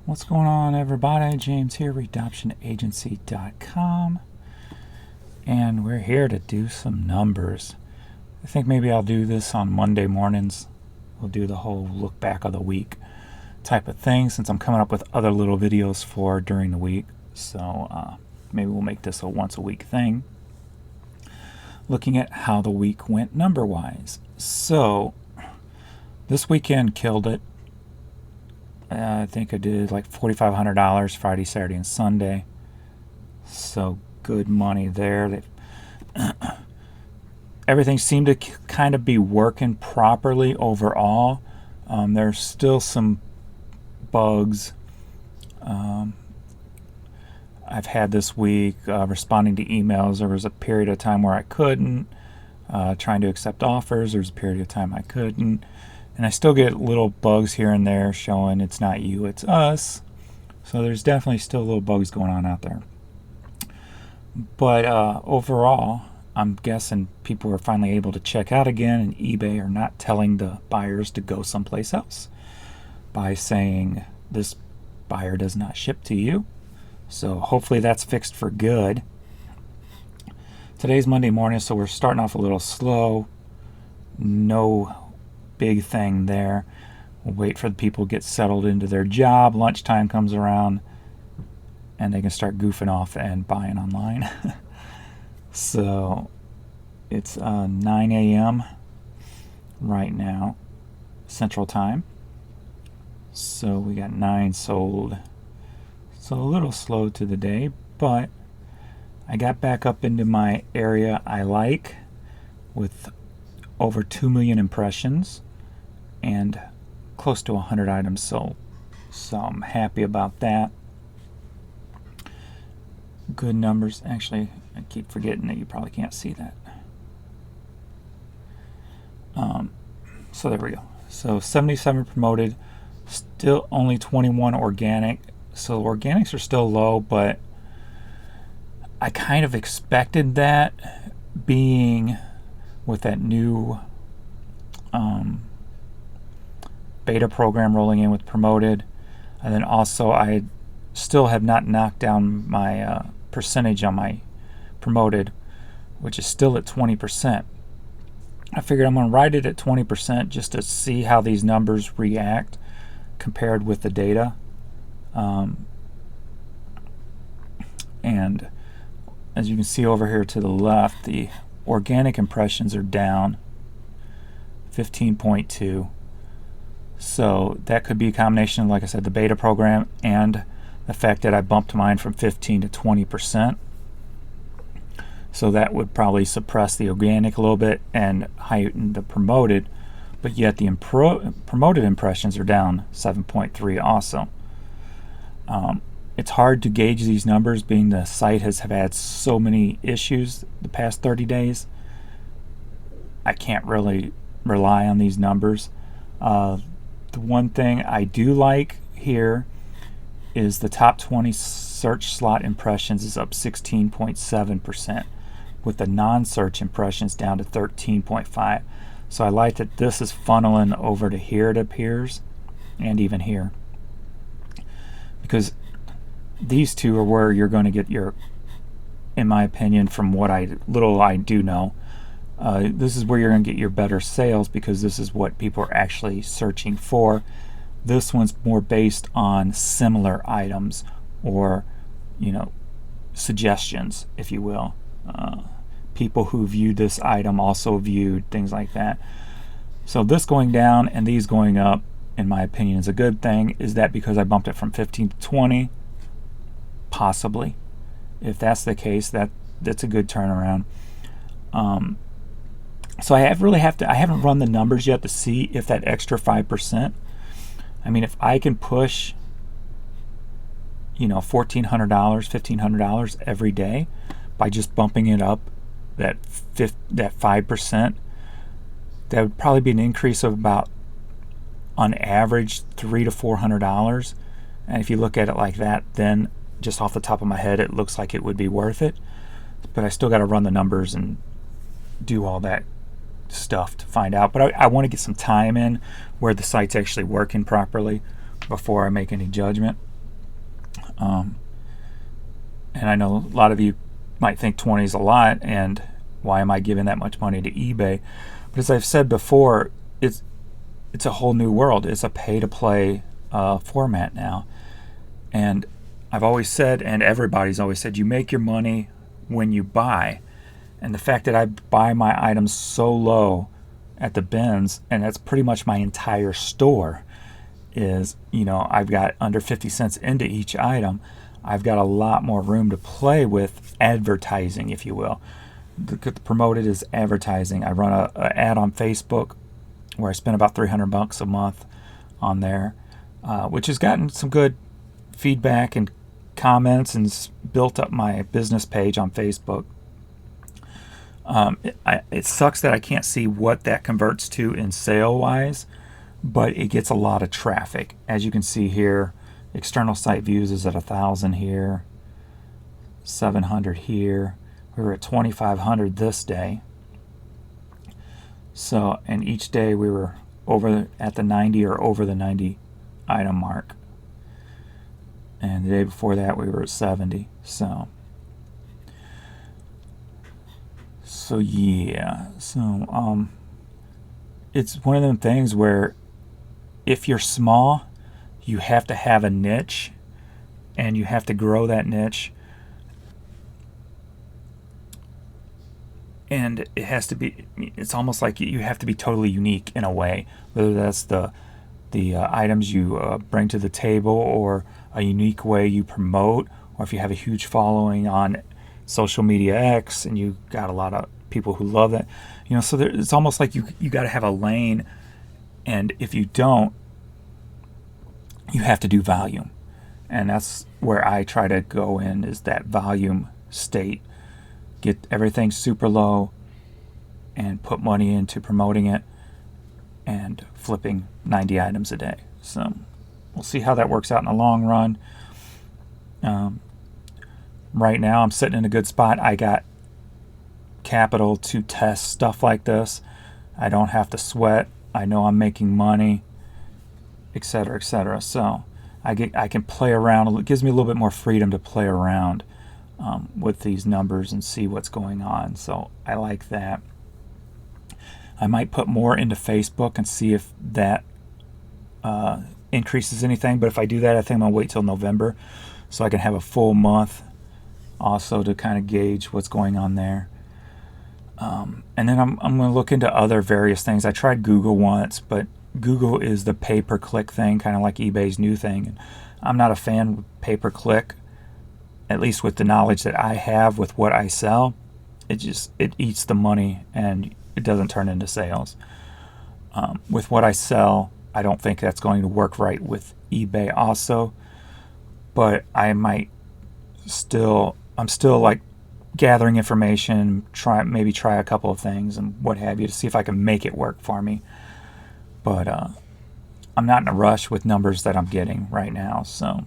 What's going on, everybody? James here, redoptionagency.com, and we're here to do some numbers. I think maybe I'll do this on Monday mornings. We'll do the whole look back of the week type of thing, since I'm coming up with other little videos for during the week. So maybe we'll make this a once a week thing, looking at how the week went number wise. So this weekend killed it. I think I did like $4,500 Friday, Saturday, and Sunday. So good money there. Everything seemed to kind of be working properly overall. There's still some bugs I've had this week responding to emails. There was a period of time where I couldn't. Trying to accept offers, there's a period of time I couldn't. And I still get little bugs here and there showing it's not you, it's us. So there's definitely still little bugs going on out there. But overall, I'm guessing people are finally able to check out again, and eBay are not telling the buyers to go someplace else by saying this buyer does not ship to you. So hopefully that's fixed for good. Today's Monday morning, so we're starting off a little slow. No big thing there. We'll wait for the people to get settled into their job. Lunchtime comes around and they can start goofing off and buying online. So it's 9 a.m. right now, Central Time. So we got 9 sold. So a little slow to the day, but I got back up into my area I like with over 2 million impressions and close to 100 items sold. So I'm happy about that. Good numbers. Actually, I keep forgetting that you probably can't see that. So there we go. So 77 promoted, still only 21 organic. So organics are still low, but I kind of expected that, being with that new beta program rolling in with promoted. And then also I still have not knocked down my percentage on my promoted, which is still at 20%. I figured I'm going to write it at 20% just to see how these numbers react compared with the data. And as you can see over here to the left, the organic impressions are down 15.2. So that could be a combination of, like I said, the beta program and the fact that I bumped mine from 15 to 20%. So that would probably suppress the organic a little bit and heighten the promoted, but yet the promoted impressions are down 7.3 also. It's hard to gauge these numbers, being the site has had so many issues the past 30 days. I can't really rely on these numbers. The one thing I do like here is the top 20 search slot impressions is up 16.7%, with the non-search impressions down to 13.5. So I like that this is funneling over to here, it appears, and even here, because these two are where you're going to get your, in my opinion, from what little I do know, this is where you're going to get your better sales, because this is what people are actually searching for. This one's more based on similar items, or suggestions, if you will. People who viewed this item also viewed things like that. So this going down and these going up, in my opinion, is a good thing. Is that because I bumped it from 15 to 20? Possibly. If that's the case, that's a good turnaround. So I haven't run the numbers yet to see if that extra 5%. I mean, if I can push $1,400, $1,500 every day by just bumping it up that 5%, that would probably be an increase of about, on average, $300 to $400. And if you look at it like that, then just off the top of my head, it looks like it would be worth it. But I still got to run the numbers and do all that stuff to find out. But I want to get some time in where the site's actually working properly before I make any judgment. And I know a lot of you might think 20 is a lot, and why am I giving that much money to eBay? But as I've said before, it's a whole new world. It's a pay-to-play format now. And I've always said, and everybody's always said, you make your money when you buy. And the fact that I buy my items so low at the bins, and that's pretty much my entire store, is, you know, I've got under 50 cents into each item. I've got a lot more room to play with advertising, if you will. Promoted as advertising. I run a ad on Facebook where I spend about $300 a month on there, which has gotten some good feedback and comments and built up my business page on Facebook. It sucks that I can't see what that converts to in sale-wise, but it gets a lot of traffic. As you can see here, external site views is at 1,000 here, 700 here. We were at 2,500 this day. So, and each day we were over at the 90 or over the 90 item mark. And the day before that we were at 70. So yeah. So it's one of them things where if you're small, you have to have a niche, and you have to grow that niche. And it has to be, it's almost like you have to be totally unique in a way, whether that's the items you bring to the table, or a unique way you promote, or if you have a huge following on social media X and you got a lot of people who love that, you know. So it's almost like you got to have a lane, and if you don't, you have to do volume. And that's where I try to go in, is that volume state. Get everything super low and put money into promoting it and flipping 90 items a day. So we'll see how that works out in the long run. Right now I'm sitting in a good spot. I got capital to test stuff like this. I don't have to sweat. I know I'm making money, etc., etc. So I can play around. It gives me a little bit more freedom to play around with these numbers and see what's going on. So I like that. I might put more into Facebook and see if that increases anything. But if I do that, I think I'm going to wait till November so I can have a full month also to kind of gauge what's going on there. And then I'm going to look into other various things. I tried Google once, but Google is the pay-per-click thing, kind of like eBay's new thing. And I'm not a fan of pay-per-click, at least with the knowledge that I have with what I sell. It eats the money and it doesn't turn into sales. With what I sell, I don't think that's going to work right with eBay also. But I'm still like gathering information, maybe try a couple of things and what have you to see if I can make it work for me. But I'm not in a rush with numbers that I'm getting right now. So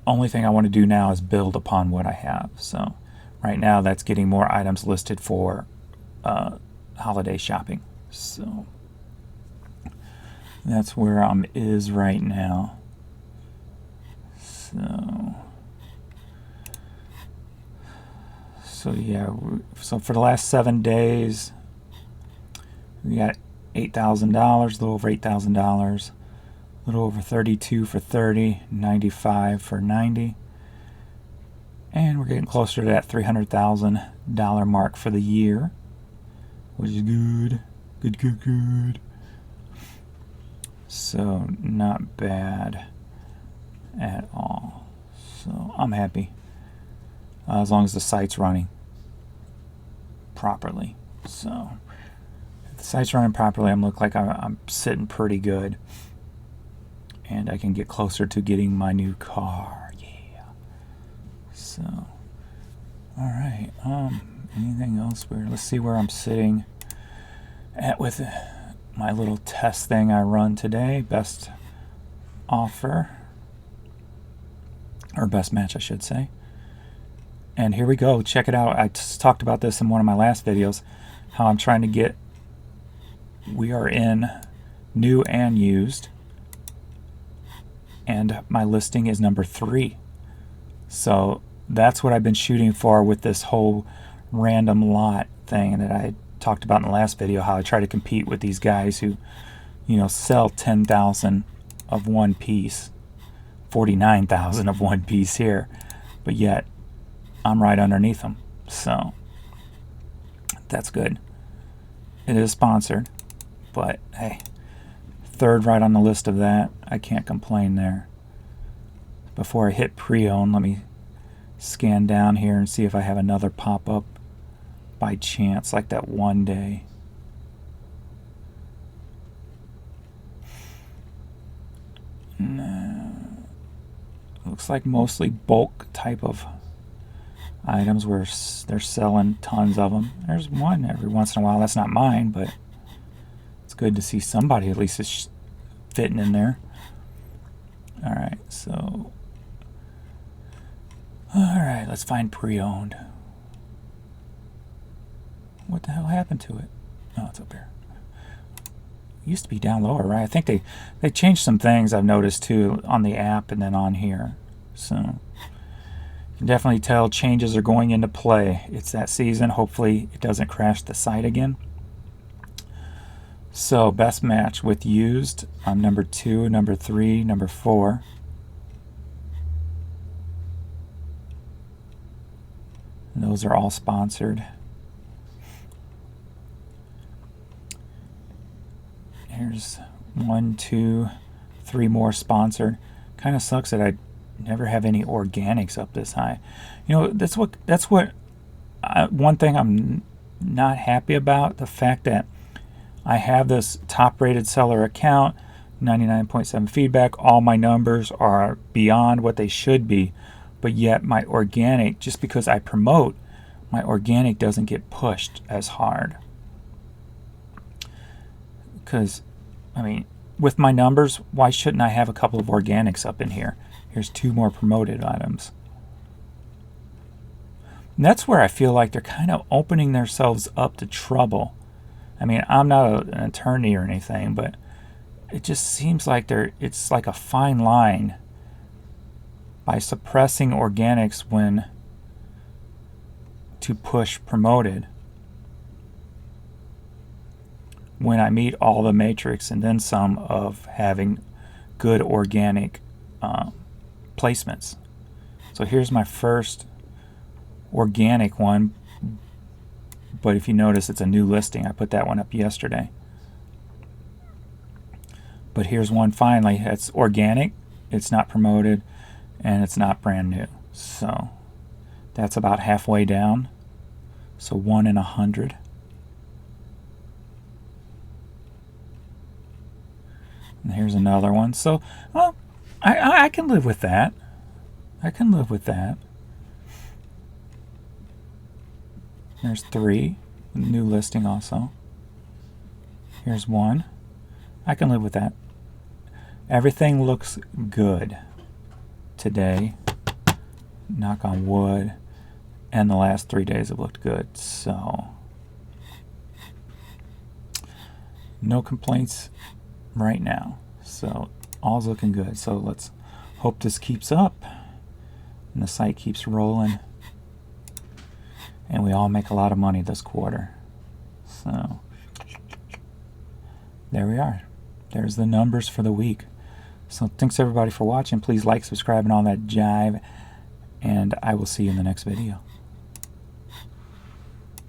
only thing I want to do now is build upon what I have. So right now that's getting more items listed for holiday shopping. So that's where I'm is right now. So yeah, so for the last 7 days, we got $8,000, a little over $8,000, a little over 32 for 30, 95 for 90, and we're getting closer to that $300,000 mark for the year, which is good. So not bad at all. So I'm happy. As long as the site's running properly. So if the site's running properly, I'm look like I'm sitting pretty good, and I can get closer to getting my new car. Yeah. So all right. Anything else weird? Let's see where I'm sitting at with my little test thing I run today. Best offer, or best match, I should say. And here we go. Check it out. I talked about this in one of my last videos, how I'm trying to get, we are in new and used, and my listing is number 3. So that's what I've been shooting for with this whole random lot thing that I talked about in the last video, how I try to compete with these guys who, you know, sell 10,000 of one piece, 49,000 of one piece here, but yet I'm right underneath them. So that's good. It is sponsored, but hey, 3rd right on the list of that. I can't complain there. Before I hit pre-owned, let me scan down here and see if I have another pop-up by chance, like that one day. No. Looks like mostly bulk type of items where they're selling tons of them. There's one every once in a while. That's not mine, but it's good to see somebody at least is fitting in there. All right, so let's find pre-owned. What the hell happened to it? Oh, it's up here. It used to be down lower, right? I think they changed some things I've noticed too on the app and then on here. So you can definitely tell changes are going into play. It's that season. Hopefully it doesn't crash the site again. So best match with used, I'm number 2, number 3, number 4. And those are all sponsored. Here's 1, 2, 3 more sponsored. Kind of sucks that I never have any organics up this high. You know, that's what one thing I'm not happy about, the fact that I have this top rated seller account, 99.7 feedback, all my numbers are beyond what they should be, but yet my organic, just because I promote, my organic doesn't get pushed as hard. Because, I mean, with my numbers, why shouldn't I have a couple of organics up in here? Here's 2 more promoted items. And that's where I feel like they're kind of opening themselves up to trouble. I mean, I'm not an attorney or anything, but it just seems like it's like a fine line by suppressing organics when to push promoted, when I meet all the matrix and then some of having good organic placements. So here's my first organic one, but if you notice, it's a new listing. I put that one up yesterday. But here's one finally. It's organic, it's not promoted, and it's not brand new. So that's about halfway down. So 1 in 100. And here's another one. So, well, I can live with that. I can live with that. There's 3. New listing also. Here's 1. I can live with that. Everything looks good today. Knock on wood. And the last 3 days have looked good. So, no complaints right now. So, all's looking good. So, let's hope this keeps up and the site keeps rolling and we all make a lot of money this quarter. So, there we are. There's the numbers for the week. So, thanks everybody for watching. Please like, subscribe, and all that jive. And I will see you in the next video.